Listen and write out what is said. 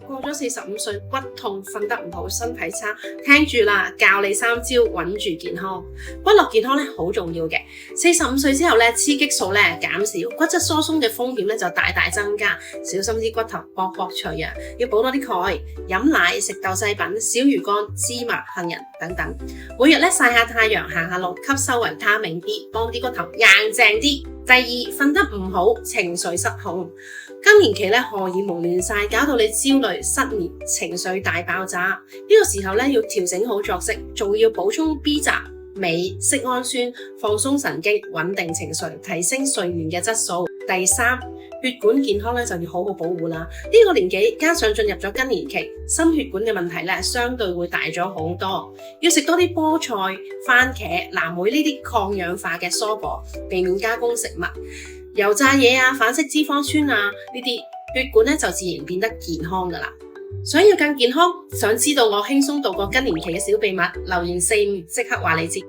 過咗45歲，骨痛、瞓得唔好、身體差，聽住啦，教你3招穩住健康。骨骼健康咧好重要嘅。45歲之後咧，雌激素咧減少，骨質疏鬆嘅風險咧就大大增加。小心啲骨頭薄薄脆啊，要補多啲鈣，飲奶、食豆製品、小魚乾、芝麻、杏仁等等。每日咧曬下太陽，行下路，吸收維他命 D， 幫啲骨頭硬淨啲。第二，瞓得唔好，情緒失控。更年期咧，荷爾蒙亂晒，搞到你焦慮、失眠、情緒大爆炸。呢個時候咧，要調整好作息，仲要補充 B 族、鎂、色氨酸，放鬆神經，穩定情緒，提升睡眠嘅質素。第三，血管健康咧就要好好保護啦。呢個年紀加上進入咗更年期，心血管嘅問題咧相對會大咗好多。要食多啲菠菜、番茄、藍莓呢啲抗氧化嘅蔬果，避免加工食物。油炸嘢啊、反式脂肪酸啊呢啲，血管咧就自然變得健康噶啦。想要更健康，想知道我輕鬆度過更年期嘅小秘密，留言4-5即刻話你知。